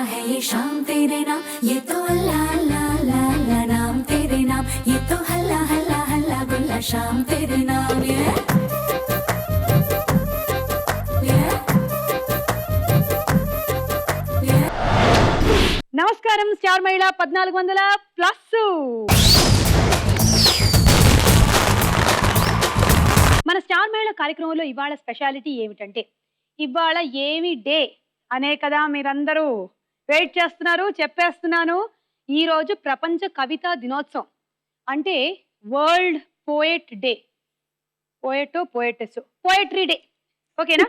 है ये शाम तेरे नाम, ये तो अल्लाह अल्लाह अल्लाह अल्लाह नाम तेरे नाम, ये तो हल्ला हल्ला हल्ला गुल्ला शाम तेरे नाम। నమస్కారం స్టార్ మహిళ 1400+. మన స్టార్ మహిళ కార్యక్రమంలో ఇవాళ స్పెషాలిటీ ఏమిటంటే, ఇవాళ ఏమి డే అనే కదా మీరందరూ వెయిట్ చేస్తున్నారు. చెప్పేస్తున్నాను, ఈరోజు ప్రపంచ కవితా దినోత్సవం, అంటే world poet day. Poetry day, ఓకేనా?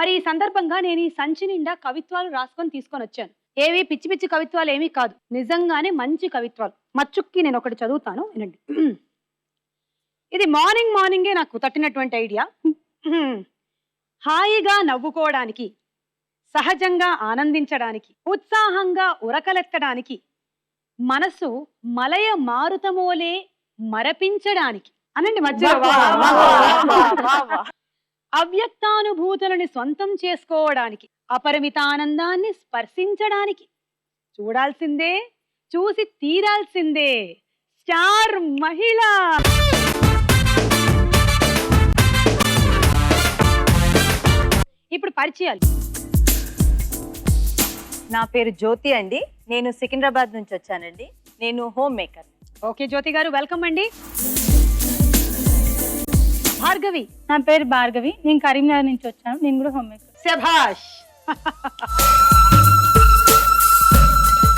మరి ఈ సందర్భంగా నేను ఈ సంచి నిండా కవిత్వాలు రాసుకొని తీసుకొని వచ్చాను. ఏవి పిచ్చి పిచ్చి కవిత్వాలు ఏమీ కాదు, నిజంగానే మంచి కవిత్వాలు. మచ్చుక్కి నేను ఒకటి చదువుతాను, వినండి. ఇది మార్నింగే నాకు తట్టినటువంటి ఐడియా. హాయిగా నవ్వుకోవడానికి, సహజంగా ఆనందించడానికి, ఉత్సాహంగా ఉరకలెత్తడానికి, మనసు మలయ మారుతమోలే మరపించడానికి అనండి. మధ్యలో అవ్యక్తానుభూతులని సొంతం చేసుకోవడానికి, అపరిమిత ఆనందాన్ని స్పర్శించడానికి, చూడాల్సిందే, చూసి తీరాల్సిందే స్టార్ మహిళ. ఇప్పుడు పరిచయాలు. నా పేరు జ్యోతి అండి. నేను సికింద్రాబాద్ నుంచి వచ్చానండి. నేను హోమ్ మేకర్. ఓకే జ్యోతి గారు, వెల్కమ్ అండి. భార్గవి. నా పేరు భార్గవి, నేను కరీంనగర్ నుంచి వచ్చాను. నేను కూడా హోమ్ మేకర్. శభాష్.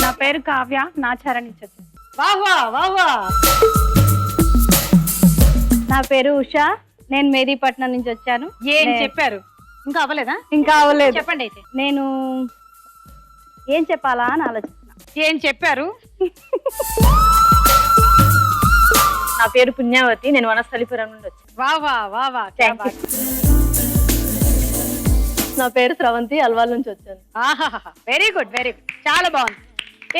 నా పేరు కావ్య, నాచారం నుంచి వచ్చాను. వాహ్వా వాహ్వా. నా పేరు ఉషా, నేను మేదీపట్నం నుంచి వచ్చాను. ఏం చెప్పారు? ఇంకా అవ్వలేదా? ఇంకా అవ్వలేదు. చెప్పండి అయితే. నేను ఏం చెప్పాలా అని ఆలోచిస్తున్నా. ఏం చెప్పారు? నా పేరు పుణ్యావతి, నేను వనస్థలిపురం నుండి వచ్చాను. వాహ్వా వాహ్వా. నా పేరు స్రవంతి, అల్వాల్ నుంచి వచ్చాను. ఆహాహా, వెరీ గుడ్ వెరీ గుడ్, చాలా బాగుంది.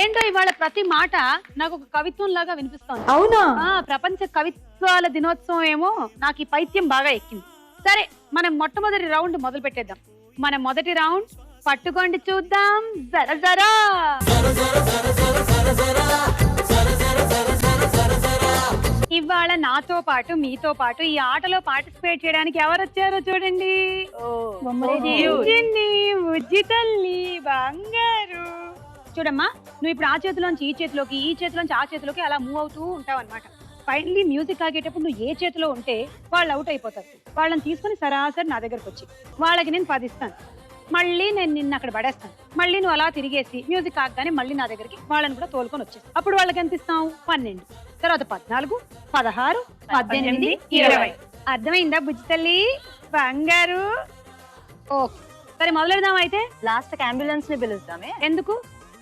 ఏంటో ఇవాళ ప్రతి మాట నాకు ఒక కవిత్వం లాగా వినిపిస్తోంది. అవునా? ప్రపంచ కవిత్వాల దినోత్సవం ఏమో నాకు ఈ పైత్యం బాగా ఎక్కింది. సరే, మనం మొట్టమొదటి రౌండ్ మొదలు పెట్టేద్దాం. మన మొదటి రౌండ్ పట్టుకోండి చూద్దాం. జర జరా. ఇవాళ నాతో పాటు మీతో పాటు ఈ ఆటలో పార్టిసిపేట్ చేయడానికి ఎవరు వచ్చారో చూడండి. బుజ్జి తల్లి బంగారు. చూడమ్మా, నువ్వు ఇప్పుడు ఆ చేతిలోంచి ఈ చేతిలోకి, ఈ చేతిలోంచి ఆ చేతిలోకి అలా మూవ్ అవుతూ ఉంటావు అనమాట. ఫైనల్లీ మ్యూజిక్ ఆగేటప్పుడు నువ్వు ఏ చేతిలో ఉంటే వాళ్ళు అవుట్ అయిపోతారు. వాళ్ళని తీసుకుని సరాసరి నా దగ్గరకు వచ్చి వాళ్ళకి నేను 10 ఇస్తాను. మళ్ళీ నేను నిన్ను అక్కడ పడేస్తాను. మళ్ళీ నువ్వు అలా తిరిగేసి మ్యూజిక్ ఆగగానే మళ్ళీ నా దగ్గరికి వాళ్ళని కూడా తోలుకొని వచ్చేస్తావు. అప్పుడు వాళ్ళకి ఎంత ఇస్తావు? 12, తర్వాత 14, 16, 18, 20. అర్థమైందా బుజ్జి తల్లి బంగారు? ఓకే, సరే మొదలెడదాం అయితే. లాస్ట్ అంబులెన్స్ ని పిలుస్తామే. ఎందుకు?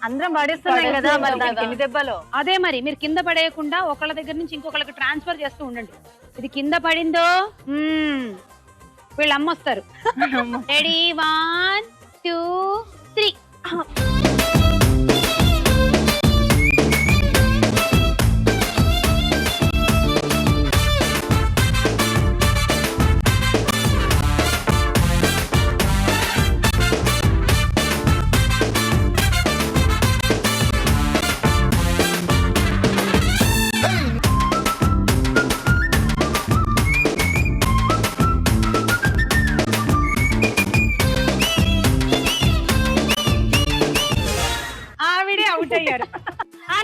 అందరం పడేస్తున్నాం కదా, మరి దానికి ఎన్ని దెబ్బలు? అదే మరి, మీరు కింద పడేయకుండా ఒకళ్ళ దగ్గర నుంచి ఇంకొకళ్ళకి ట్రాన్స్ఫర్ చేస్తూ ఉండండి. ఇది కింద పడిందో వీళ్ళు అమ్మొస్తారు. రెడీ, 1 2 3.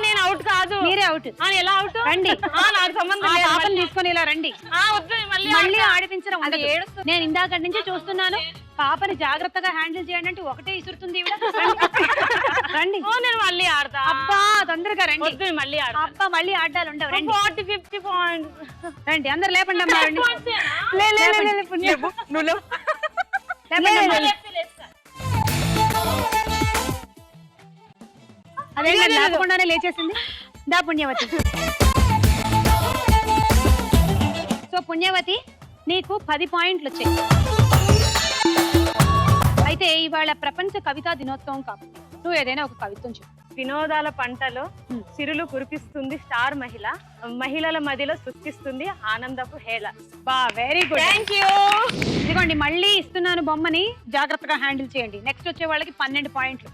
నేను అవుట్ కాదు, మీరే అవుట్. ఎలా అవుట్? రండి, నాకు సంబంధం లేదు. పాపని తీసుకొని ఇలా రండి. మళ్ళీ ఆడిపించడం ఉండదు. నేను ఇందాక నుంచి చూస్తున్నాను. పాపని జాగ్రత్తగా హ్యాండిల్ చేయండి అంటే ఒకటే ఇసురుతుంది. రండి, నేను మళ్ళీ ఆడతా. అబ్బా తొందరగా రండి. మళ్ళీ ఆడతా. అబ్బా మళ్ళీ ఆడాలి ఉండవు. రండి, 40-50 పాయింట్స్. రండి అందరు లేపండి అమ్మా. రండి. అదే లేకుండానే లేచేసింది. దా పుణ్యవతి. సో పుణ్యవతి, నీకు 10 పాయింట్లు వచ్చాయి. అయితే ఇవాళ ప్రపంచ కవితా దినోత్సవం కాబట్టి నువ్వు ఏదైనా ఒక కవిత్వం చెప్పు. వినోదాల పంటలో సిరులు కురిపిస్తుంది స్టార్ మహిళ, మహిళల మధ్యలో సృష్టిస్తుంది ఆనందపు హేళ. బా, వెరీ గుడ్, థాంక్యూ. ఇదిగోండి మళ్ళీ ఇస్తున్నాను బొమ్మని, జాగ్రత్తగా హ్యాండిల్ చేయండి. నెక్స్ట్ వచ్చే వాళ్ళకి 12 పాయింట్లు.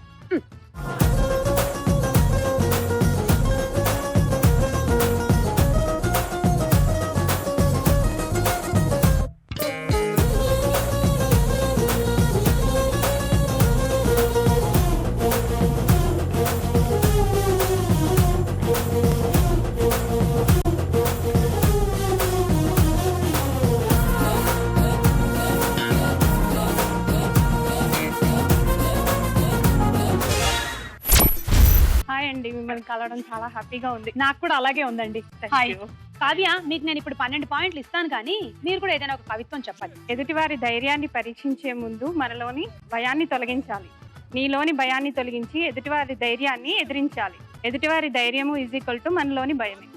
మిమ్మల్ని కలవడం చాలా హ్యాపీగా ఉంది. నాకు కూడా అలాగే ఉందండి. Thank hi you. కావ్య, మీకు నేను ఇప్పుడు 12 పాయింట్లు ఇస్తాను, కానీ మీరు కూడా ఏదైనా ఒక కవిత్వం చెప్పాలి. ఎదుటివారి ధైర్యాన్ని పరీక్షించే ముందు మనలోని భయాన్ని తొలగించాలి. నీలోని భయాన్ని తొలగించి ఎదుటివారి ధైర్యాన్ని ఎదిరించాలి. ఎదుటివారి ధైర్యము = మనలోని భయమే.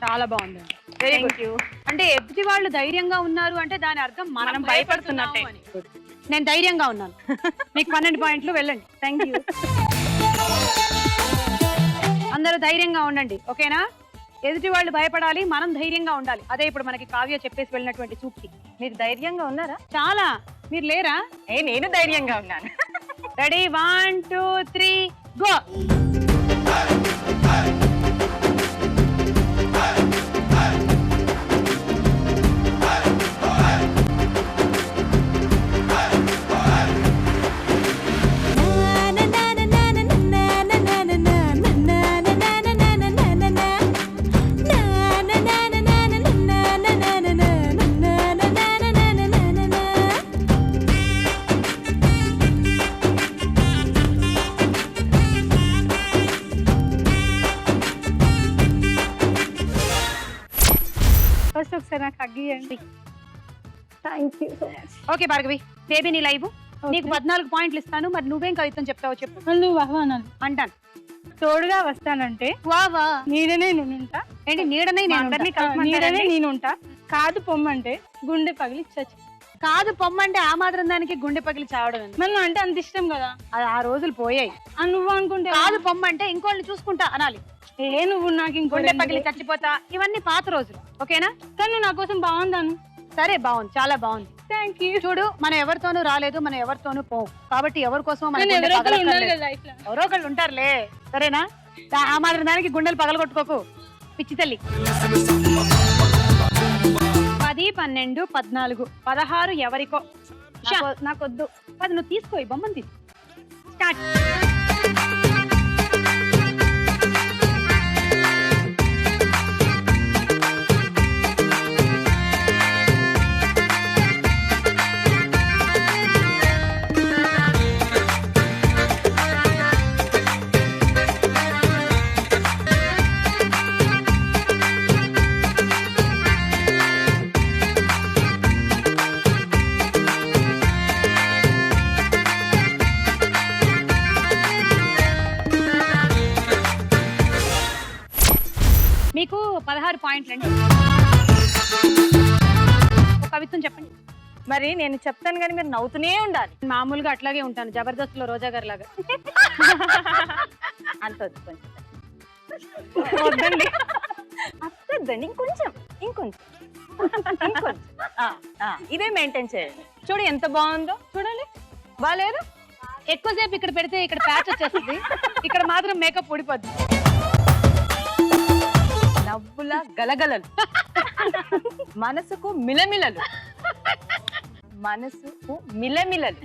చాలా బాగుందండి. Very good. అంటే ఎదుటి వాళ్ళు ధైర్యంగా ఉన్నారు అంటే దాని అర్థం మనం భయపడుతున్నట్టే. నేను ధైర్యంగా ఉన్నాను. మీకు 12 పాయింట్లు, వెళ్ళండి. Thank you. అందరూ ధైర్యంగా ఉండండి, ఓకేనా? ఎదుటి వాళ్ళు భయపడాలి, మనం ధైర్యంగా ఉండాలి. అదే ఇప్పుడు మనకి కావ్య చెప్పేసి వెళ్ళినటువంటి సూక్తి. మీరు ధైర్యంగా ఉన్నారా? చాలా. మీరు లేరా? నేను ధైర్యంగా ఉన్నాను. Ready, 1 2 3 go. ఫస్ట్ ఒకసారి నాకు అగ్గియండి. Thank you so much. Okay Bhargavi, baby నీ లైవ్. నీకు 14 పాయింట్లు ఇస్తాను, మరి నువ్వేం కవిత్వం చెప్తావో చెప్పు. నువ్వు ఆహ్వానాలు అంటాను. తోడుగా వస్తానంటే వా వా. నీడనే నేనుంటా. ఏంటి నీడనే నేను అందరినీ ఉంటా? నీడనే నేనుంటా. కాదు పొమ్మంటే గుండె పగిలి చచ్చి. కాదు పొమ్మంటే ఆ మాత్రం దానికి గుండె పగిలి చావడం ఎందుకు? మరి నువ్వు అంటే అంత ఇష్టం కదా. అది ఆ రోజులు పోయాయి. నువ్వు అనుకుంటే కాదు పొమ్మంటే ఇంకోళ్ళని చూసుకుంటా అనాలి. నువ్వు నాకు ఇంకో గుండె పగిలి చచ్చిపోతా, ఇవన్నీ పాత రోజులు, ఓకేనా? కానీ నువ్వు నా కోసం బాగుందాను. సరే, బాగుంది, చాలా బాగుంది. Thank you. చూడు, మనం ఎవరితోనూ రాలేదు, మనం ఎవరితోనూ పోం, కాబట్టి ఎవరి కోసం ఎవరో ఒకరు ఉండాలి కదా లైఫ్ లో. ఎవరో ఒకళ్ళు ఉంటారులే, సరేనా? ఆ మాత్రం దానికి గుండెలు పగలగొట్టుకోకు పిచ్చి తల్లి. 10 12 14 16 ఎవరికో. నాకొద్దు. 10 నువ్వు తీసుకో, ఈ బొమ్మను తీసుకో. స్టార్ట్. మీకు 16 పాయింట్లు అండి. ఒక కవిత్వం చెప్పండి. మరి నేను చెప్తాను కానీ మీరు నవ్వుతూనే ఉండాలి. మామూలుగా అట్లాగే ఉంటాను, జబర్దస్త్ లో రోజా గారి లాగా. అంత వద్దు, కొంచెం వద్దండి, అత్తద్దండి, ఇంకొంచెం ఇంకొంచెం ఇంకొంచెం. ఇదే మెయింటైన్ చేయండి. చూడు ఎంత బాగుందో, చూడండి. బాగాలేదు? ఎక్కువసేపు ఇక్కడ పెడితే ఇక్కడ ప్యాచ్ వచ్చేస్తుంది, ఇక్కడ మాత్రం మేకప్ ఊడిపోద్ది. నవ్వుల గలగలలు, మనసుకు మిలమిలలు, మనసుకు మిలమిలలు.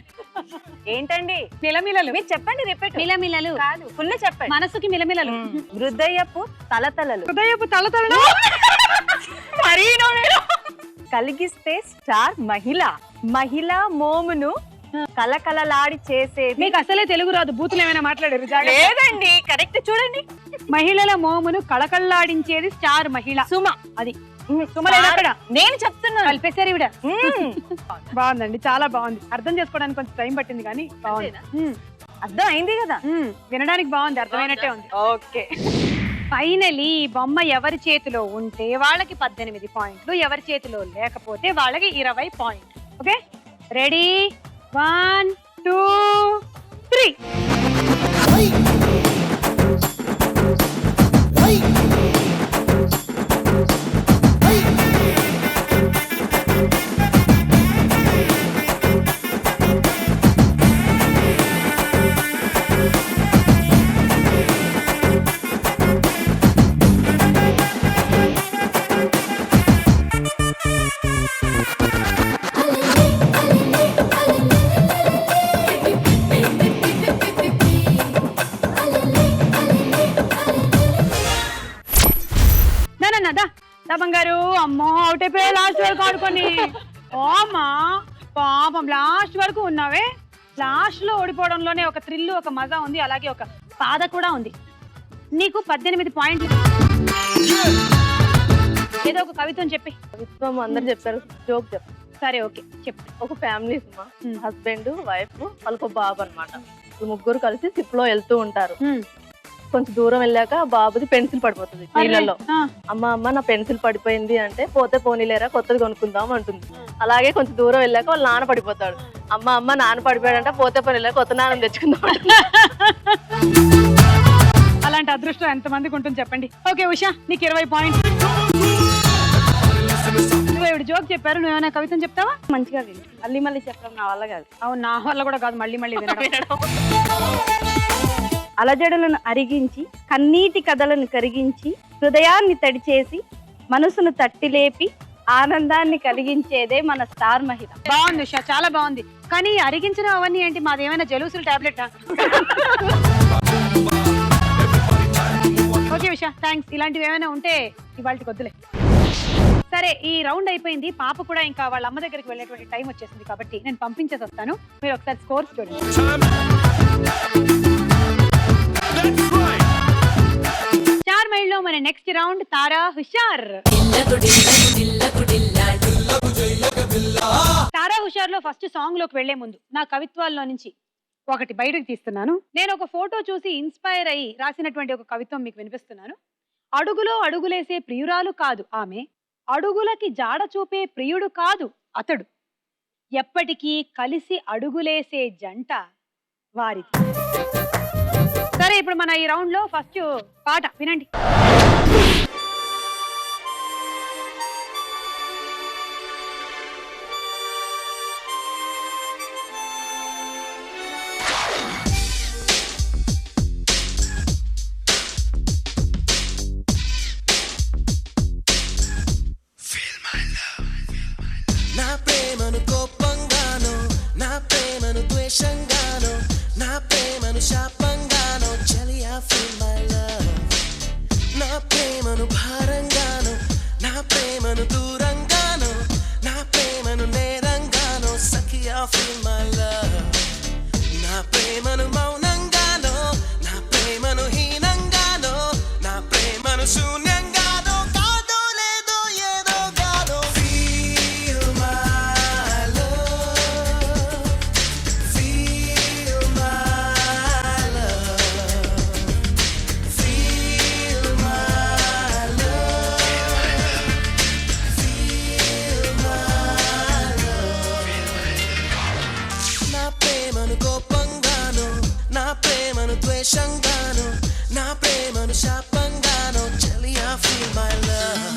ఏంటండి మిలమిలలు? మీరు చెప్పండి, రిపీట్. మిలమిలలు కాదు, ఫుల్ చెప్పండి. మనసుకి మిలమిలలు. హృదయపు తలతలలు, హృదయపు తలతలలు కలిగిస్తే స్టార్ మహిళ, మహిళా మోమును కలకలలాడి చేసేది. మీకు అసలే తెలుగు రాదు, బూతులు ఏమైనా మాట్లాడారు? లేదండి, కరెక్ట్. చూడండి, మహిళల మోమును కళకళలాడించేది స్టార్ మహిళ. సుమ. అది సుమ లేదు అక్కడ, నేను చెప్తున్నాను. కలిపేశారు ఈవిడ. బాగుందండి, చాలా బాగుంది. అర్థం చేసుకోవడానికి కొంచెం టైం పట్టింది, కానీ బాగుంది. అర్థం అయింది కదా? వినడానికి బాగుంది, అర్థమైనట్టే ఉంది. ఓకే. ఫైనలీ ఈ బొమ్మ ఎవరి చేతిలో ఉంటే వాళ్ళకి 18 పాయింట్లు, ఎవరి చేతిలో లేకపోతే వాళ్ళకి 20 పాయింట్లు. Okay, ready? 1 2 3. బంగారు, అమ్మో అవుట్ అయిపోయా లాస్ట్ వరకు ఆడుకొని. అమ్మా పాపం, లాస్ట్ వరకు ఉన్నావే. లాస్ట్ లో ఓడిపోవడంలోనే ఒక థ్రిల్, ఒక మజా ఉంది, అలాగే ఒక బాధ కూడా ఉంది. నీకు 18 పాయింట్లు. ఏదో ఒక కవిత్వం చెప్పి. కవిత్వం అందరు చెప్తారు, జోక్ చెప్తారు. సరే ఓకే చెప్పు. ఒక ఫ్యామిలీ హస్బెండ్ వైఫ్ వాళ్ళకు బాబు అన్నమాట. ముగ్గురు కలిసి షిప్ లో వెళ్తూ ఉంటారు. కొంచెం దూరం వెళ్ళాక బాబుది పెన్సిల్ పడిపోతుంది నీళ్ళలో. అమ్మ నా పెన్సిల్ పడిపోయింది అంటే, పోతే పోనీలేరా కొత్తది కొనుక్కుందాం అంటుంది. అలాగే కొంచెం దూరం వెళ్ళాక వాళ్ళ నాన్న పడిపోతాడు. అమ్మ నాన్న పడిపోయాడంటే, పోతే పోనీలేరా కొత్త నాన్న తెచ్చుకుందాం. అలాంటి అదృష్టం ఎంత మందికి ఉంటుంది చెప్పండి. ఓకే ఉషా, నీకు 20 పాయింట్స్. నువ్వు ఇప్పుడు జోక్ చెప్పారు, నువ్వేమైనా కవితం చెప్తావా? మంచిగా విను, మళ్ళీ చెప్పడం నా వల్ల కాదు. అవును, నా వల్ల కూడా కాదు, మళ్ళీ వినడం. అలజడులను అరిగించి, కన్నీటి కథలను కరిగించి, హృదయాన్ని తడిచేసి, మనసును తట్టిలేపి, ఆనందాన్ని కలిగించేదే మన స్టార్ మహిళ. బాగుంది ఉషా, చాలా బాగుంది. కానీ అరిగించడం అవన్నీ ఏంటి? మాదేమైనా జలూసులు టాబ్లెట్? Okay Usha, thanks. ఇలాంటివి ఏమైనా ఉంటే ఇవాళకి వద్దులే. సరే, ఈ రౌండ్ అయిపోయింది. పాప కూడా ఇంకా వాళ్ళ అమ్మ దగ్గరికి వెళ్ళేటువంటి టైం వచ్చేసింది కాబట్టి నేను పంపించేసి వస్తాను. మీరు ఒకసారి స్కోర్స్ చూడండి. స్టార్ మైల్ లో మన నెక్స్ట్ రౌండ్ తారా హుషార్. తారా హుషార్ లో ఫస్ట్ సాంగ్ లోకి వెళ్లే ముందు నా కవిత్వాల్లో నుంచి ఒకటి బయటకు తీస్తున్నాను. నేను ఒక ఫోటో చూసి ఇన్స్పైర్ అయ్యి రాసినటువంటి ఒక కవిత్వం మీకు వినిపిస్తున్నాను. అడుగులో అడుగులేసే ప్రియురాలు కాదు ఆమె, అడుగులకి జాడ చూపే ప్రియుడు కాదు అతడు, ఎప్పటికీ కలిసి అడుగులేసే జంట వారిది. సరే, ఇప్పుడు మన ఈ రౌండ్ లో ఫస్ట్ పాట వినండి. నా ప్రేమను కోపంగానో, నా ప్రేమను ద్వేషంగానో, నా ప్రేమను శాపంగానో, చలియా ఫీల్ మై లవ్. నా ప్రేమను భారంగానో, నా ప్రేమను దూరంగానో, నా ప్రేమను నేరంగానో, సఖియా ఫీల్ మై లవ్. నా ప్రేమను మౌనంగానో, నా ప్రేమను హీనంగానో, నా ప్రేమను శూన్యంగానో, కాదో లేదో ఏదో గానో. Feel my love, feel my love, feel my love, feel my love. నా ప్రేమను కోపంగానో, నా ప్రేమను ద్వేషంగానో, నా ప్రేమను శాపంగానో, చలియా ఫీల్ మై లవ్.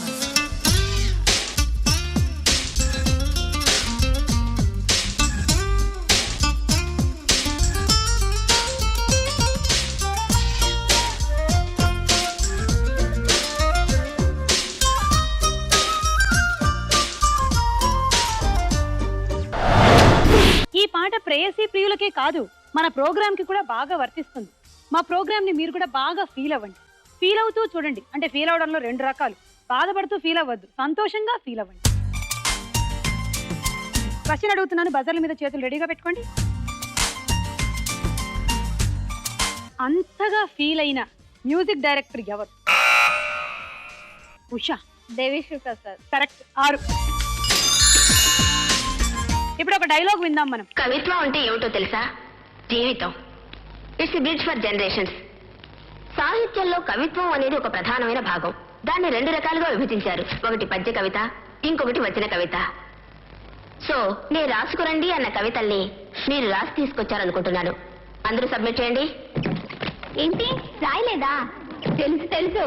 ఈ పాట ప్రేయసీ ప్రియులకే కాదు, మన ప్రోగ్రామ్ కి కూడా బాగా వర్తిస్తుంది. మా ప్రోగ్రామ్ ని మీరు కూడా బాగా ఫీల్ అవ్వండి. ఫీల్ అవుతూ చూడండి. అంటే ఫీల్ అవడంలో 2 రకాలు. బాధపడుతూ ఫీల్ అవ్వద్దు, సంతోషంగా ఫీల్ అవ్వండి. క్వశ్చన్ అడుగుతున్నాను, బజర్ల మీద చేతులు రెడీగా పెట్టుకోండి. అంతగా ఫీల్ అయిన మ్యూజిక్ డైరెక్టర్ ఎవరు? ఉషా. దేవిశ్రీ ప్రసాద్. కరెక్ట్. 6. ఇప్పుడు ఒక డైలాగ్ విందాం మనం. కవిత్వం అంటే ఏమిటో తెలుసా? జీవితం. It's bridge for generations. సాహిత్యంలో కవిత్వం అనేది ఒక ప్రధానమైన భాగం. దాన్ని 2 రకాలుగా విభజించారు. ఒకటి పద్య కవిత, ఇంకొకటి వచన కవిత. సో నేను రాసుకురండి అన్న కవితల్ని మీరు రాసి తీసుకొచ్చారనుకుంటున్నాను. అందరూ సబ్మిట్ చేయండి. ఏంటి రాయలేదా? తెలుసు.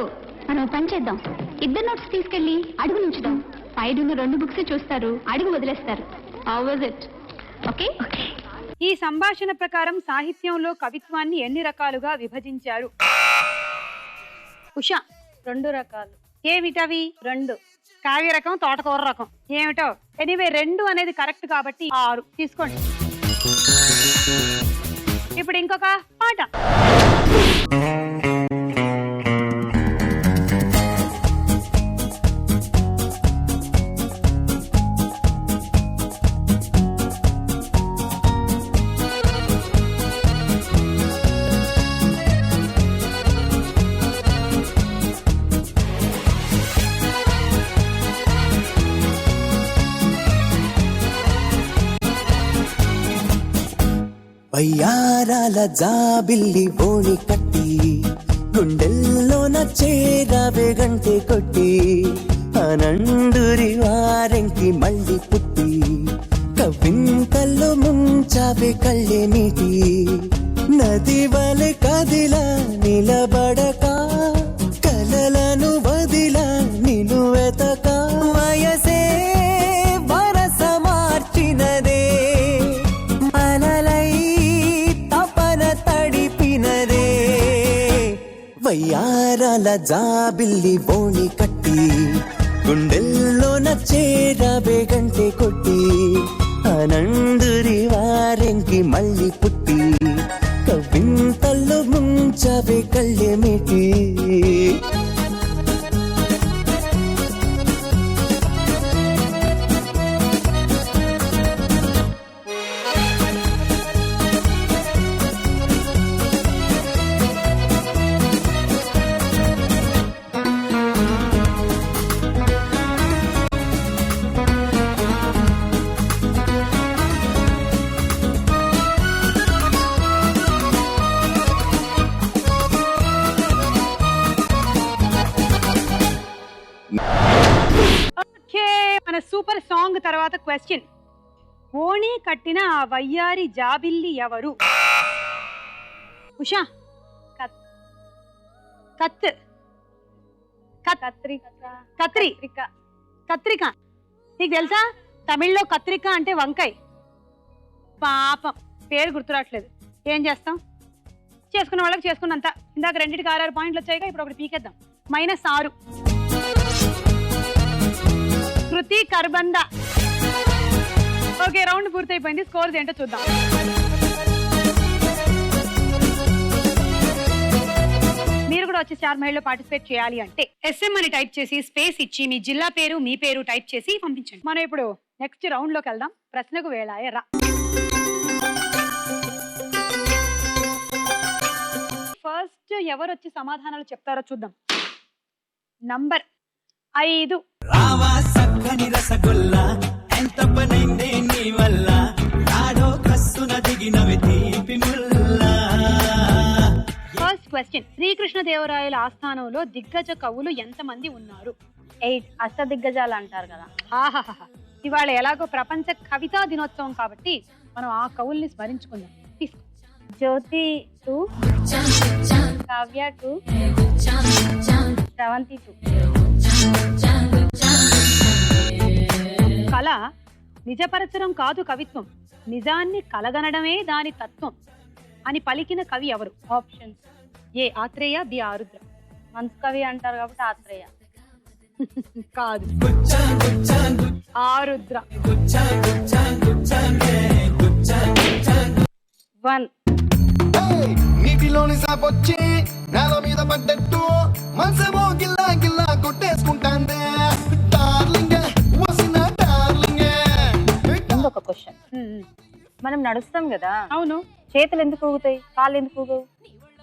మనం పని చేద్దాం. 2 నోట్స్ తీసుకెళ్ళి అడుగు నుంచుదాం. పైడున్న 2 బుక్స్ చూస్తారు, అడుగు వదిలేస్తారు. How was it? ఓకే. ఈ సంభాషణ ప్రకారం సాహిత్యంలో కవిత్వాన్ని ఎన్ని రకాలుగా విభజించారు? ఉషా. 2 రకాలు. ఏమిటవి? 2. కావ్య రకం, తోటకూర రకం. ఏమిటో ఎనీవే 2 అనేది కరెక్ట్ కాబట్టి 6 తీసుకోండి. ఇప్పుడు ఇంకొక పాట. వయ్యారాల జాబిల్లి బోణి కట్టి గుండెల్లోన చేరావే గంటే కొట్టి అనండురి వారెంకి మళ్ళీ పుట్టి కవ్వింతల్లో ముంచావే కళ్ళే నీటి నది వలె కదిలా నిలబడక కలలను వదిలా నిను వెతక వయసే వరస మార్చినదే మనలై తపన తడిపినదే వయ్యారాల జాబిల్లి బోణి కట్టి గుండెల్లోన చేరావే గంటే కొట్టి అనందురి వారెంకి మళ్ళీ పుట్టి కవ్వింతల్లో ముంచవే కళ్ళేమిటి ఓకే, మన సూపర్ సాంగ్ తర్వాత క్వశ్చన్. ఓణి కట్టిన ఆ వయ్యారి జాబిల్లి ఎవరు? ఉషా. కత్ కత్రిక. నీకు తెలుసా తమిళ్లో కత్రిక అంటే వంకాయ. పాపం పేరు గుర్తురాట్లేదు. ఏం చేస్తాం, చేసుకున్న వాళ్ళకి చేసుకున్నంత. ఇందాక 2కి 6 పాయింట్లు వచ్చాయిగా, ఇప్పుడు ఒకటి పీకేద్దాం. -6. కృతి కర్బంద. ఓకే, రౌండ్ పూర్తయిపోయింది. స్కోర్స్ ఏంటో చూద్దాం. మీరు కూడా వచ్చి స్టార్ మహిళలో పార్టిసిపేట్ చేయాలి అంటే SM అని టైప్ చేసి స్పేస్ ఇచ్చి మీ జిల్లా పేరు మీ పేరు టైప్ చేసి పంపించండి. మనం ఇప్పుడు నెక్స్ట్ రౌండ్ లోకి వెళ్దాం. ప్రశ్నకు వేళాయ రా. ఫస్ట్ ఎవరు వచ్చి సమాధానాలు చెప్తారో చూద్దాం. నంబర్ 5. రావా సక్కని రసగుల్లా ఎంత పనైందే నీ వల్ల ఆడో కస్సున దిగినవి తీపి ముల్లా. First question. శ్రీకృష్ణదేవరాయల ఆస్థానంలో దిగ్గజ కవులు ఎంతమంది ఉన్నారు? 8 అష్టదిగ్గజాలు అంటారు కదా. ఆహాహా, ఇవాళ ఎలాగో ప్రపంచ కవితా దినోత్సవం కాబట్టి మనం ఆ కవుల్ని స్మరించుకుందాం. తీసుకో. జ్యోతి 2, కావ్య 2, శ్రవంతి 2. కళ నిజపరచడం కాదు కవిత్వం, నిజాన్ని కలగనడమే దాని తత్వం అని పలికిన కవి ఎవరు? ఆప్షన్స్: ఏ ఆత్రేయ, బి ఆరుద్ర. మనసు కవి అంటారు కాబట్టి ఆత్రేయ. కాదు, ఆరుద్ర. 1. నీటిలోని సాపొచ్చి నేల మీద పడ్డట్టు మనసేమో గిల్లా గిల్లా కొట్టేసుకుంటాందే డార్లింగ్ వసిన డార్లింగ్. ఒక క్వశ్చన్. మనం నడుస్తాం కదా, అవును. చేతులు ఎందుకు ఊగుతాయి, కాళ్ళు ఎందుకు ఊగవు?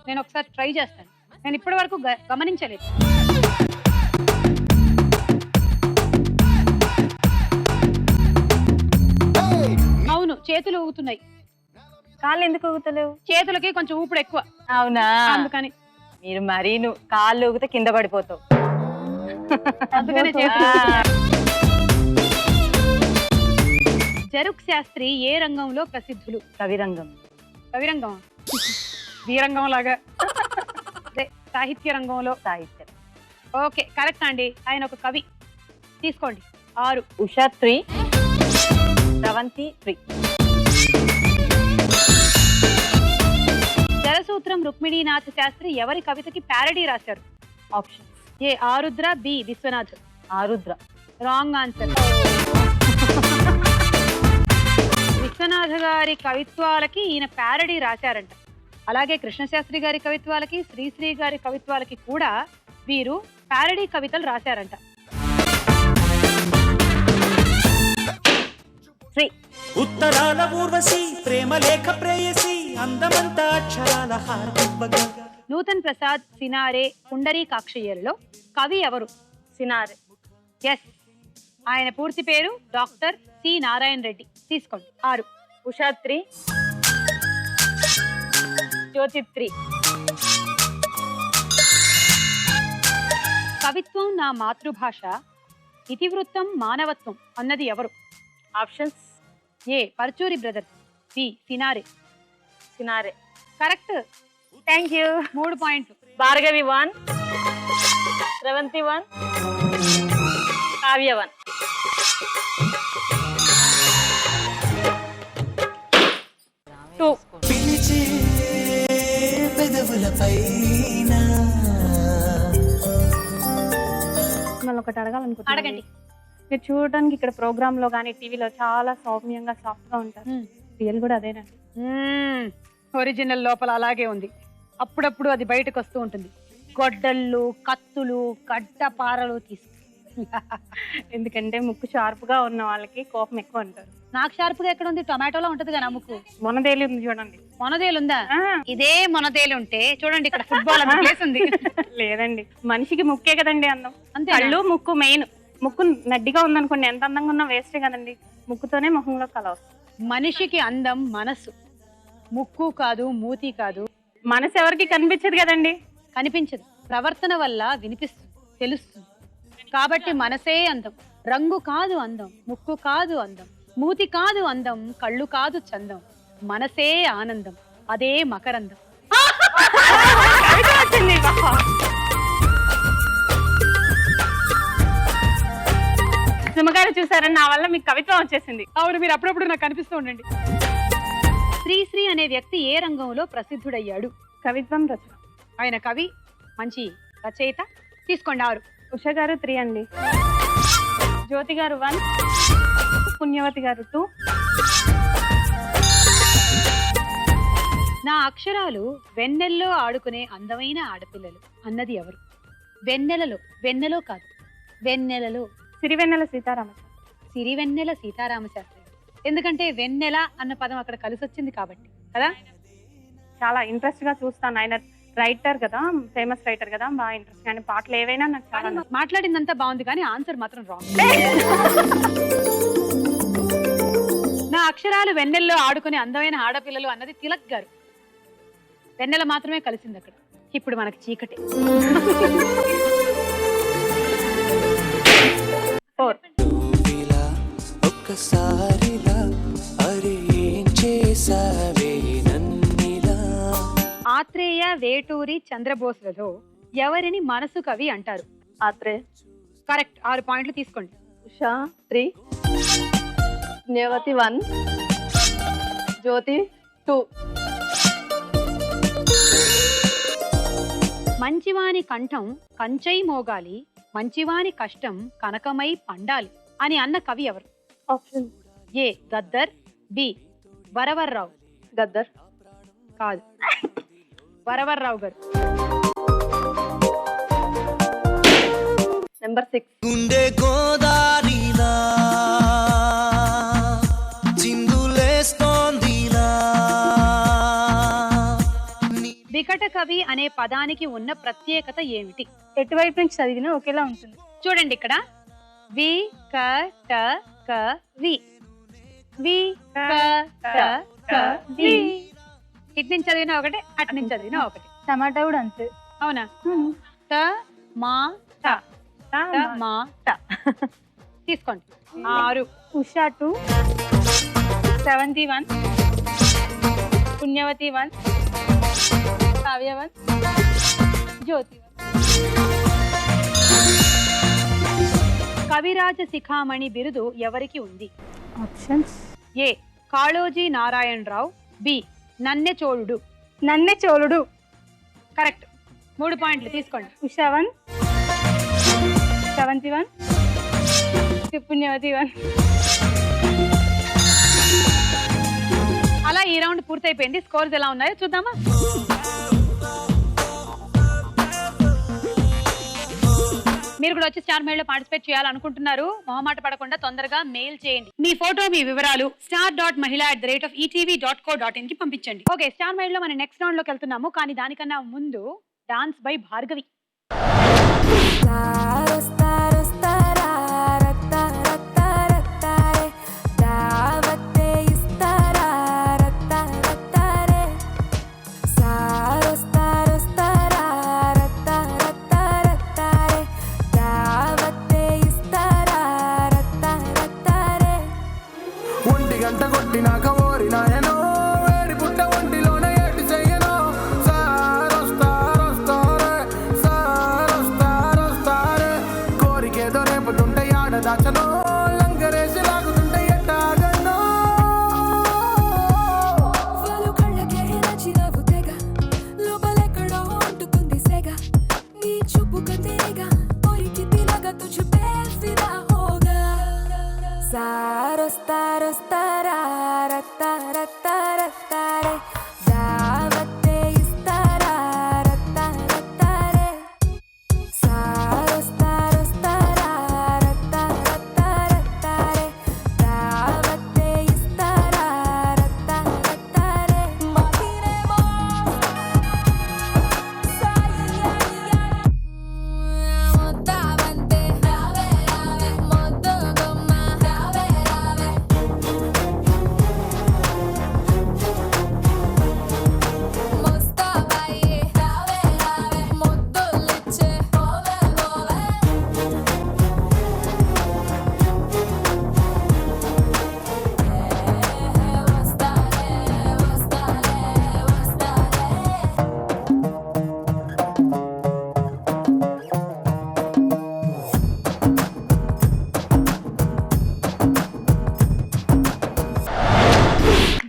నేను ఒకసారి ట్రై చేస్తాను. నేను ఇప్పటి వరకు గమనించలేదు. అవును, చేతులు ఊగుతున్నాయి. కాళ్ళు ఎందుకు ఊగుతలేవు? చేతులకి కొంచెం ఊపిడి ఎక్కువ. అవునా? అందుకని. మీరు మరీ కాళ్ళు ఊగితే కింద పడిపోతావు. అందుకనే చేతులు. జరుక్ శాస్త్రి ఏ రంగంలో ప్రసిద్ధులు? కవిరంగం. కవిరంగం, వీరంగం లాగా. సాహిత్య రంగంలో. సాహిత్యం. ఓకే, కరెక్ట్ అండి. ఆయన ఒక కవి. తీసుకోండి. 6. ఉషా 3, శ్రవంతి 3. జలసూత్రం రుక్మిణీనాథ శాస్త్రి ఎవరి కవితకి ప్యారడీ రాశారు? Option: A Arudra, B Viswanath. Arudra. Wrong answer. Viswanatha గారి కవిత్వాలకి ఈయన ప్యారడీ రాశారంట. అలాగే కృష్ణశాస్త్రి గారి కవిత్వాలకి, శ్రీశ్రీ గారి కవిత్వాలకి కూడా వీరు ప్యారడీ కవితలు రాశారంట. 3. ఉత్తరాల ఊర్వశి ప్రేమ లేఖ ప్రేయసి అందమంతా అక్షరాల హారతివ్వగా. నూతన్ ప్రసాద్ సినారే పుండరీకాక్షయ్యలో కవి ఎవరు? సినారే. ఎస్, ఆయన పూర్తి పేరు డాక్టర్ సి నారాయణ రెడ్డి. తీసుకోండి. 6. ఉషా 3, జ్యోతి 3. కవిత్వం నా మాతృభాష, ఇతివృత్తం మానవత్వం అన్నది ఎవరు? Options A Paruchuri brothers, B Sinare. Sinare. Correct. Thank you. 3 పాయింట్లు. భార్గవి 1, శ్రవంతి 1, కావ్య 1. పిలిచే పెదవులపైన మిమ్మల్ని ఒకటి అడగాలనుకుంటున్నాను. అడగండి. మీరు చూడడానికి ఇక్కడ ప్రోగ్రామ్ లో కానీ టీవీలో చాలా సౌమ్యంగా సాఫ్ట్ గా ఉంటారు. రియల్ కూడా అదేనండి. ఒరిజినల్ లోపల అలాగే ఉంది. అప్పుడప్పుడు అది బయటకు వస్తూ ఉంటుంది. గొడ్డళ్ళు, కత్తులు, గడ్డపారలు తీసుకు. ఎందుకంటే ముక్కు షార్ప్ గా ఉన్న వాళ్ళకి కోపం ఎక్కువ అంటారు. నాకు షార్ప్ గా ఎక్కడ ఉంది? టొమాటోలో ఉంటది కదా ముక్కు. మొనదేలి ఉంది చూడండి. మొనదేలు ఉందా? ఇదే మొనదేలు ఉంటే చూడండి ఇక్కడ ఫుట్బాల్ అంత ప్లేస్ ఉంది. లేదండి, మనిషికి ముక్కే కదండి అందం. అంతే. కళ్ళు ముక్కు మెయిన్. ముక్కు నడ్డిగా ఉందనుకోండి, ఎంత అందంగా ఉన్నా వేస్టే కదండి. ముక్కుతోనే మొహంలో కళ వస్తుంది. మనిషికి అందం మనసు, ముక్కు కాదు, మూతి కాదు. మనసు ఎవరికి కనిపించదు కదండి. కనిపించదు, ప్రవర్తన వల్ల వినిపిస్తుంది, తెలుస్తుంది. కాబట్టి మనసే అందం. రంగు కాదు అందం, ముక్కు కాదు అందం, మూతి కాదు అందం, కళ్ళు కాదు చందం, మనసే ఆనందం, అదే మకరందం. సుమగారు చూసారని నా వల్ల మీకు కవిత్వం వచ్చేసింది. అవును, మీరు అప్పుడప్పుడు నాకు కనిపిస్తూ ఉండండి. శ్రీశ్రీ అనే వ్యక్తి ఏ రంగంలో ప్రసిద్ధుడయ్యాడు? కవిత్వం రచన. ఆయన కవి, మంచి రచయిత. తీసుకోండి 6. ఉష గారు 3 అండి, జ్యోతి గారు 1, పుణ్యవతి గారు 2. నా అక్షరాలు వెన్నెల్లో ఆడుకునే అందమైన ఆడపిల్లలు అన్నది ఎవరు? వెన్నెలలో, వెన్నెలో కాదు, వెన్నెలలో. సిరివెన్నెల సీతారామశాస్త్రి. సిరివెన్నెల సీతారామశాస్త్రి. ఎందుకంటే వెన్నెల అన్న పదం అక్కడ కలిసి వచ్చింది కాబట్టి కదా. చాలా ఇంట్రెస్ట్ గా చూస్తాను. ఆయన రైటర్ కదా, ఫేమస్ రైటర్ కదా, బాగా ఇంట్రెస్ట్. కానీ పాటలు ఏవైనా నాకు చాలా మాట్లాడిందంతా బాగుంది కానీ ఆన్సర్ మాత్రం రాంగ్. నా అక్షరాలు వెన్నెల్లో ఆడుకునే అందమైన ఆడపిల్లలు అన్నది తిలక్ గారు. వెన్నెల మాత్రమే కలిసింది అక్కడ. ఇప్పుడు మనకి చీకటే. 4. నువ్విలా ఒక్కసారిలా అరే ఏం చేసావే నన్నిలా. ఆత్రేయ, వేటూరి, చంద్రబోస్లలో ఎవరిని మనసు కవి అంటారు? ఆత్రే. కరెక్ట్. 6 పాయింట్లు తీసుకోండి. ఉషా 3, పుణ్యవతి 1, జ్యోతి 2. మంచివాని కంఠం కంచై మోగాలి, మంచివాని కష్టం కనకమై పండాలి అని అన్న కవి ఎవరు? Option A Gaddar, B Varavara Rao. Gaddar. కాదు, వరవర్రావు గారు. నెంబర్ 6. గుండె గోదారిలా చిందులేస్తోందిలా. వికట కవి అనే పదానికి ఉన్న ప్రత్యేకత ఏమిటి? ఎటువైపు నుంచి చదివినా ఒకేలా ఉంటుంది. చూడండి ఇక్కడ వి క ట క వి, వి క ట క వి. ఇటు నుంచి చదివినా ఒకటే, అటు నుంచి చదివినా ఒకటే. టమాటా కూడా అంతే. అవునా? ట మా ట, ట మా ట. తీసుకోండి 6. ఉషా 2, శ్రవంతి 1, పుణ్యవతి 1, కావ్య 1, జ్యోతి 1. కవిరాజ శిఖామణి బిరుదు ఎవరికి ఉంది? ఆప్షన్స్. ఏ కాళోజీ నారాయణరావు, బి నన్నెచోళుడు. నన్నెచోళుడు. కరెక్ట్. 3 పాయింట్లు తీసుకోండి. ఉషా 1, శ్రవంతి 1, పుణ్యవతి 1. అలా ఈ రౌండ్ పూర్తయిపోయింది. స్కోర్స్ ఎలా ఉన్నాయో చూద్దామా? మీరు కూడా వచ్చి స్టార్ మెయిల్ లో పార్టిసిపేట్ చేయాలనుకుంటున్నారు, మొహమాట పడకుండా తొందరగా మెయిల్ చేయండి. మీ ఫోటో, మీ వివరాలు star.mahila@etv.co.in కి పంపించండి. ఓకే, స్టార్ మెయిల్ లో మన నెక్స్ట్ రౌండ్ లోకి వెళ్తున్నాము. కానీ దానికన్నా ముందు డాన్స్ బై భార్గవి. Sa రత్తారే దావతే ఇస్తారా రత్తారే సారొస్తారా రత్తారే దావతే ఇస్తారా రత్తారే మాకిరేమో మొత్తావంతే రావే మొద్దు బొమ్మ రావే ముస్తాబాయి రావే ముద్దులిచ్చే పోవే వస్తారే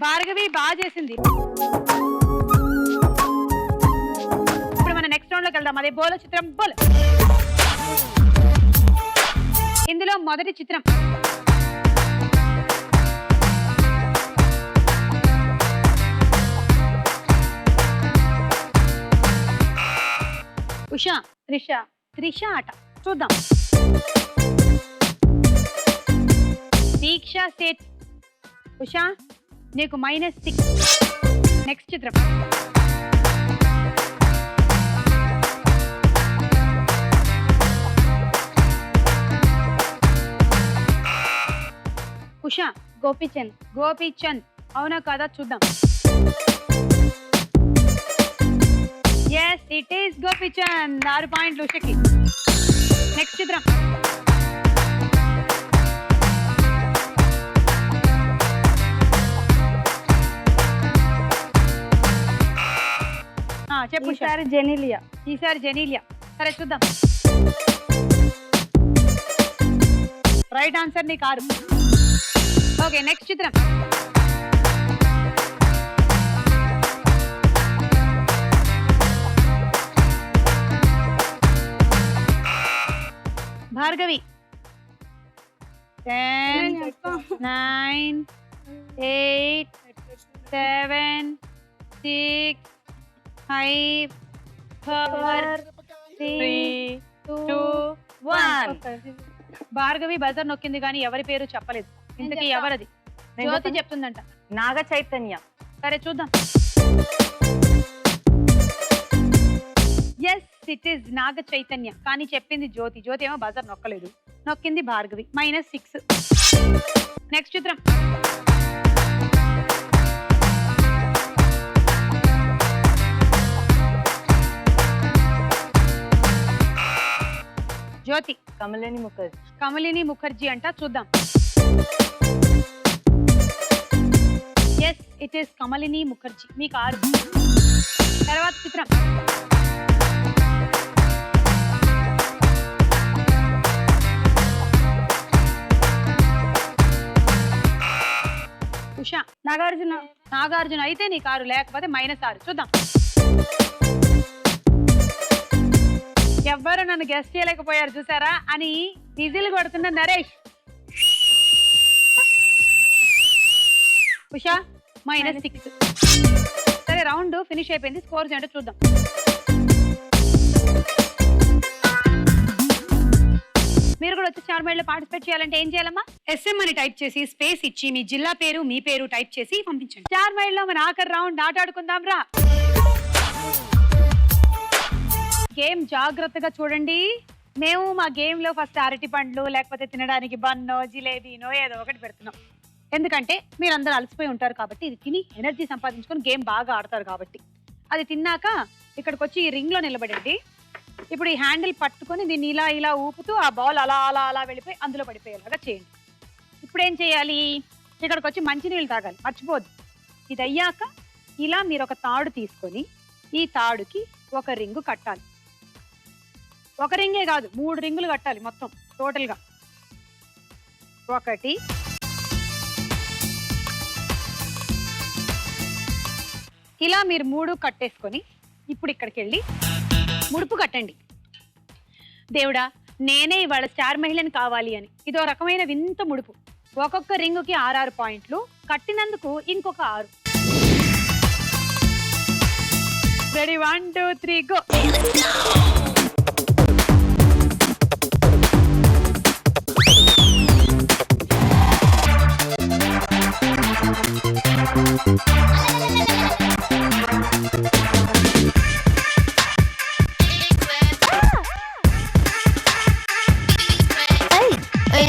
భార్గవి బాగా చేసింది. ఇప్పుడు మన నెక్స్ట్ రౌండ్ లోకి వెళ్దాం. అదే బోలో చిత్రం బోలో. ఇందులో మొదటి చిత్రం ఉషా త్రిష ఆట చూద్దాం. దీక్ష సేట్ ఉషా నీకు -6. నెక్స్ట్ చిత్రం ఉషా గోపీచంద్ అవునా కాదా చూద్దాం. Yes it is Gopichand. 6 పాయింట్లు ఉషకి. నెక్స్ట్ చిత్రం చెప్పు. ఈసారి జెనీలియా. సరే చూద్దాం. రైట్ ఆన్సర్ నీ కారు. ఓకే నెక్స్ట్ చిత్రం భార్గవి. 10 9 8 7 6 5 4 3 2 1. భార్గవి బజర్ నొక్కింది కానీ ఎవరి పేరు చెప్పలేదు. ఇంతకీ ఎవరది? జ్యోతి చెప్తుందంట. నాగ చైతన్య. సరే చూద్దాం. Yes it is Naga Chaitanya. కానీ చెప్పింది జ్యోతి. జ్యోతి ఏమో బజర్ నొక్కలేదు, నొక్కింది భార్గవి. -6. నెక్స్ట్ చిత్రం జ్యోతి. కమలిని ముఖర్జీ అంట చూద్దాం. Yes it is Kamalini Mukherjee. మీ కారు. తర్వాత చిత్రం ఉషా నాగార్జున అయితే నీ కారు, లేకపోతే -6. చూద్దాం. ఎవ్వరు నన్ను గెస్ట్ చేయలేకపోయారు చూసారా అని విజిల్ కొడుతున్న నరేష్. ఉషా -6. సరే రౌండ్ ఫినిష్ అయిపోయింది. స్కోర్స్ ఏంటో చూద్దాం. మీరు కూడా వచ్చి స్టార్ మైల్ లో పార్టిసిపేట్ చేయాలంటే ఏం చేయాలమ్మా? SM అని టైప్ చేసి స్పేస్ ఇచ్చి మీ జిల్లా పేరు మీ పేరు టైప్ చేసి పంపించండి. స్టార్ మైల్ లో మన ఆఖరి రౌండ్ ఆట ఆడుకుందాం రా. గేమ్ జాగ్రత్తగా చూడండి. మేము మా గేమ్ లో ఫస్ట్ అరటి పండ్లు లేకపోతే తినడానికి బన్నో జిలేబీనో ఏదో ఒకటి పెడుతున్నాం. ఎందుకంటే మీరందరూ అలసిపోయి ఉంటారు కాబట్టి, ఇది తిని ఎనర్జీ సంపాదించుకొని గేమ్ బాగా ఆడతారు కాబట్టి. అది తిన్నాక ఇక్కడికి వచ్చి ఈ రింగ్ లో నిలబడండి. ఇప్పుడు ఈ హ్యాండిల్ పట్టుకొని దీన్ని ఇలా ఇలా ఊపుతూ ఆ బాల్ అలా అలా అలా వెళ్ళిపోయి అందులో పడిపోయేలాగా చేయండి. ఇప్పుడు ఏం చేయాలి? ఇక్కడికి వచ్చి మంచినీళ్ళు తాగాలి, మర్చిపోద్దు. ఇది అయ్యాక ఇలా మీరు ఒక తాడు తీసుకొని ఈ తాడుకి ఒక రింగు కట్టాలి. ఒక రింగే కాదు, 3 రింగులు కట్టాలి మొత్తం టోటల్గా. 1 ఇలా మీరు 3 కట్టేసుకొని ఇప్పుడు ఇక్కడికి వెళ్ళి ముడుపు కట్టండి. దేవుడా నేనే ఇవాళ స్టార్ మహిళని కావాలి అని. ఇదో రకమైన వింత ముడుపు. ఒక్కొక్క రింగుకి 6 పాయింట్లు, కట్టినందుకు ఇంకొక 6. Ready 1 2 3 go.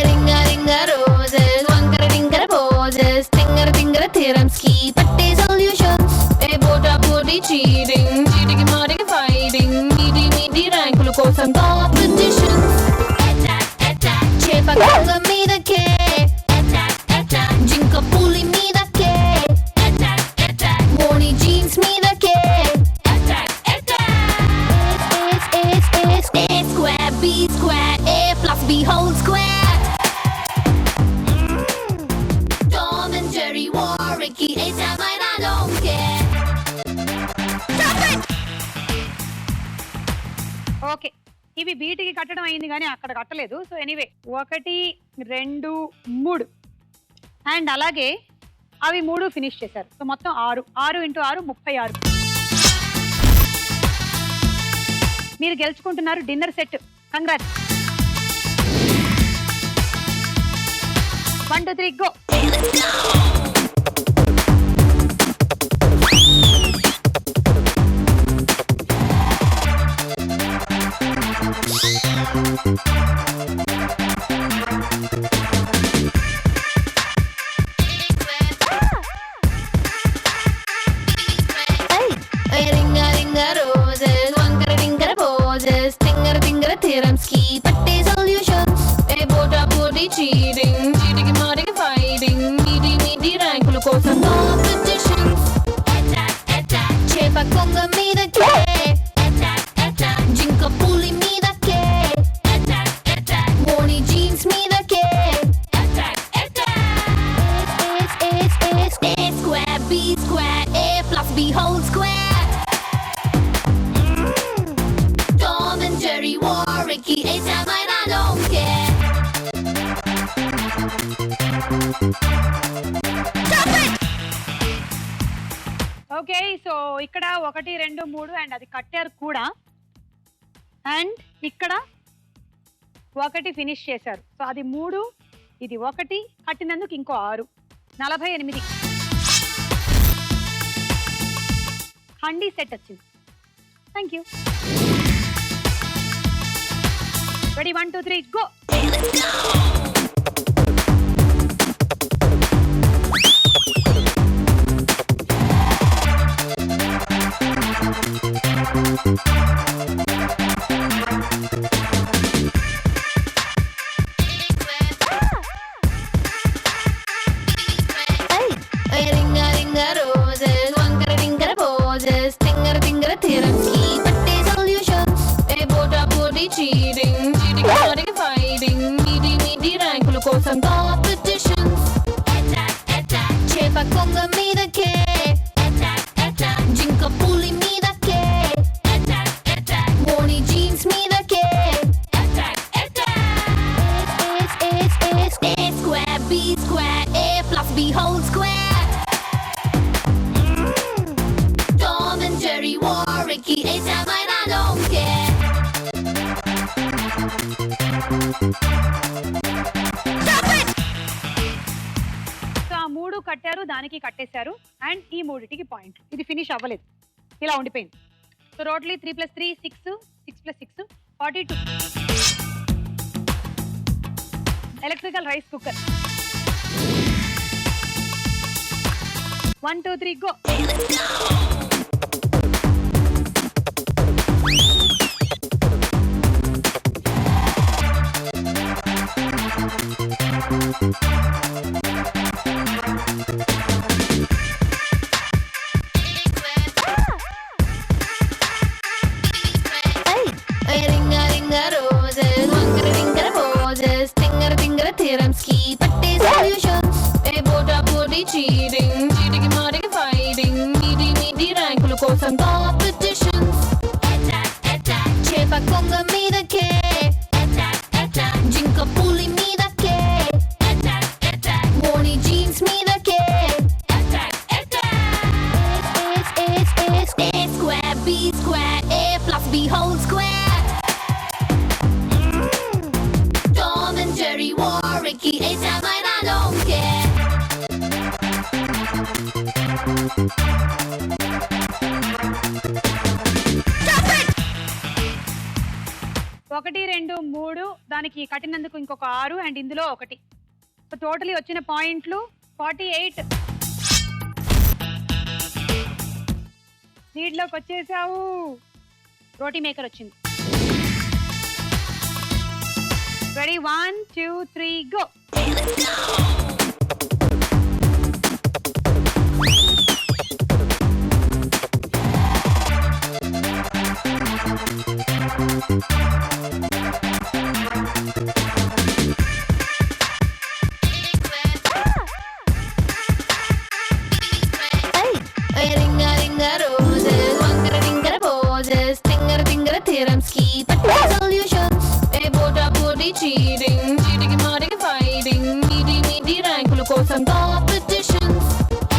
రింగ రింగ రోజెస్ వంకర టింకర పోజెస్ తింగర తింగర థియరమ్స్ కి పట్టే సొల్యూషన్స్ ఏ బోటా బోటి చీటింగ్ చీటికి మాటికి ఫైటింగ్ మీది మీది ర్యాంకుల కోసం కాంపిటీషన్స్ చేప కొంగ మీదకే జింక పులి మీదకే మోని జీన్స్ మీదకే A square B square A plus B whole square. Tom and Jerry war Ricky A Sam I don't care. Stop it. Okay, ఇవి బీటికి కట్టడం అయింది కానీ అక్కడ కట్టలేదు. సో ఎనీవే 1 2 3 అండ్ అలాగే అవి 3 ఫినిష్ చేశారు. సో మొత్తం 6 6 × 6 36. మీరు గెలుచుకుంటున్నారు డిన్నర్ సెట్. కంగ్రాట్స్. 1 2 3 గో. రింగ రింగ రోజెస్ వంకర టింకర పోజెస్ తింగర తింగర థియరమ్స్ కి పట్టే సొల్యూషన్స్ ఏ బోటా బోటి చీటింగ్ చీటికి మాటికి ఫైటింగ్ మీది మీది ర్యాంకుల కోసం కాంపిటీషన్స్ చేప కొంగ మీదకే జింక పులి మీదకే మోని జీన్స్ మీదకే A square B square A plus B whole square. Tom and Jerry war Ricky A Sam I don't care. Stop it. Okay, so ఇక్కడ 1 2 3 అండ్ అది కట్టారు కూడా. అండ్ ఇక్కడ 1 ఫినిష్ చేశారు. సో అది 3 ఇది 1 కట్టినందుకు ఇంకో 6 48. హండీ సెట్ వచ్చింది. Thank you. Ready 1 2 3 go. రింగ రింగ రోజెస్ వంకర టింకర పోజెస్ తింగర తింగర థియరమ్స్ కి పట్టే సొల్యూషన్స్ ఏ బోటా బోటి చీటింగ్ చీటికి మాటికి ఫైటింగ్ మీది మీది ర్యాంకుల కోసం కాంపిటీషన్స్ చేప కొంగ మీదకే జింక పులి మీదకే మోని జీన్స్ మీదకే A square B square A plus B whole square. Tom and Jerry war Ricky A Sam I don't care. Stop it. So ఆ 3 కట్టారు, దానికి కట్టేశారు. అండ్ ఈ 3టికి పాయింట్. ఇది ఫినిష్ అవ్వలేదు, ఇలా ఉండిపోయింది. So totally 3 + 3 6 6 + 6 42. Electrical rice cooker. 1 2 3 go. రింగ రింగ రోజెస్ వంకర టింకర పోజెస్ తింగర తింగర థియరమ్స్ కి పట్టే సొల్యూషన్స్ ఏ బోటా బోటి చీటింగ్ చీటికి మాటికి ఫైటింగ్ మీది మీది ర్యాంకుల కోసం కాంపిటీషన్స్ చేప కొంగ మీదకే జింక పులి మీదకే మోని జీన్స్ మీదకే A square B B whole square. Tom and Jerry, War, Ricky, A-Time, and I don't care. ఒకటి 2 3 దానికి కట్టినందుకు ఇంకొక 6 అండ్ ఇందులో ఒకటి. టోటలీ వచ్చిన పాయింట్లు 48. లీడ్లోకి వచ్చేసావు. రోటీ మేకర్ వచ్చింది. Ready 1 2 3 go. Ringa ringa roses, wangara ringara poses, tingara tingara theorems keep solutions. A bota body cheating, cheating marking fighting, meaty rankulu kosam competitions.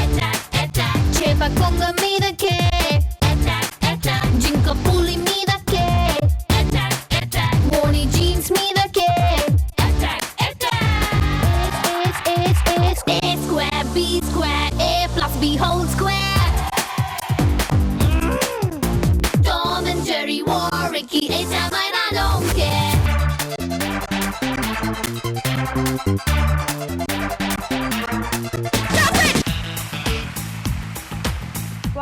Attack attack, chepa konga meedake. Attack attack, jinka puli meedake. Attack attack, Bonnie jeans meedake. Attack attack. A square, B square, A plus B whole square. Tom and Jerry, War, Ricky, A-Time, and I don't care.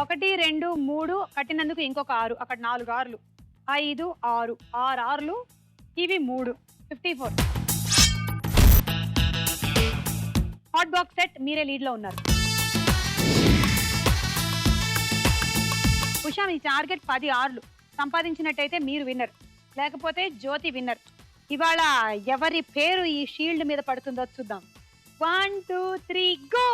ఒకటి 2 3 కట్టినందుకు ఇంకొక 6. అక్కడ 4 ఆరులు. 5 6 6 ఆరులు. ఇవి 3 54. Hot box set మీరే lead లో ఉన్నారు. ఉషా మీ target 10 ఆరులు సంపాదించినట్టయితే మీరు winner, లేకపోతే జ్యోతి winner. ఇవాళ ఎవరి పేరు ఈ షీల్డ్ మీద పడుతుందో చూద్దాం. 1 2 3 go.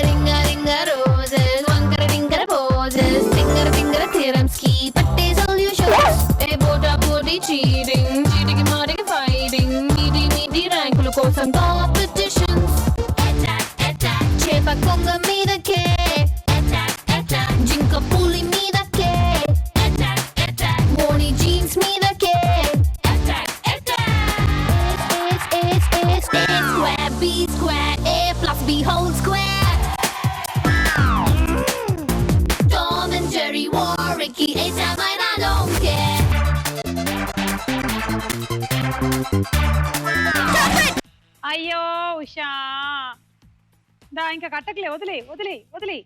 Ringa ringa roses, wangara ringara poses, tingara tingara theorems keep solutions. A bota body cheating, cheating marking fighting, meaty rankulu kosam competitions. Attack attack, chepa konga meedake. Attack attack, jinka puli meedake. Attack attack, Bonnie jeans meedake. Attack attack. A square, B square, A plus B whole square. Tom and Jerry, War, Ricky, A-Time, and I don't care. అయ్యో ఉషా, దా ఇంకా కట్టకలే, వదిలే వదిలే వదిలే.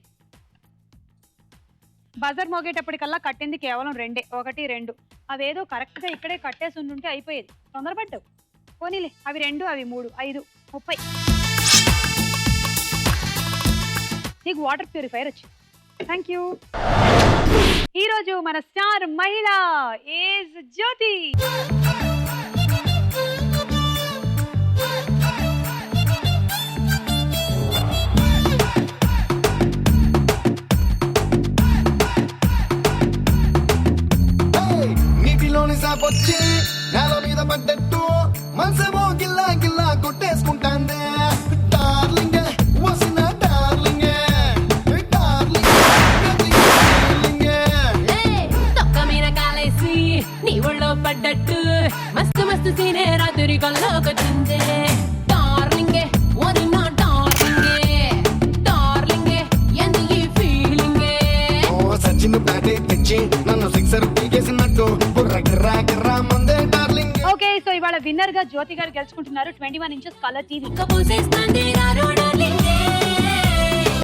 Buzzer మోగేటప్పటికల్లా కట్టింది కేవలం 2, 1 2. అదేదో correct గా ఇక్కడే కట్టేసి ఉండుంటే అయిపోయేది. తొందరపడ్డావు. పోనీలే, అవి 2 అవి 3 5 30. నీకు వాటర్ ప్యూరిఫైయర్ వచ్చింది. Thank you. ఈరోజు మన స్టార్ మహిళ ఈజ్ జ్యోతి. నీటిలోని సాపొచ్చి నేల మీద పడ్డట్టు మనసేమో గిల్లా గిల్లా కొట్టేసుకుంటాందే. డార్లింగ్ వసిన డార్లింగ్ డార్లింగ్ తొక్క మీద కాలేసి నీ ఒళ్ళో పడ్డట్టు మస్తు మస్తు సీనే రాత్రి కల్లోకొచ్చిందే. డార్లింగే వదిన డార్లింగే, డార్లింగే ఎందు ఈ ఫీలింగే. సచిన్ బ్యాటే తెచ్చి నన్ను సిక్సర్ పీకేసినట్టు బుర్ర గిర్రా గిర్రా మందే డార్లింగ్. ఓకే, సో ఇవాళ విన్నర్ గా జ్యోతి గారు గెలుచుకుంటున్నారు 21 ఇంచెస్ కలర్ టీవీ. పూసేస్తాంది రారో డార్లింగే.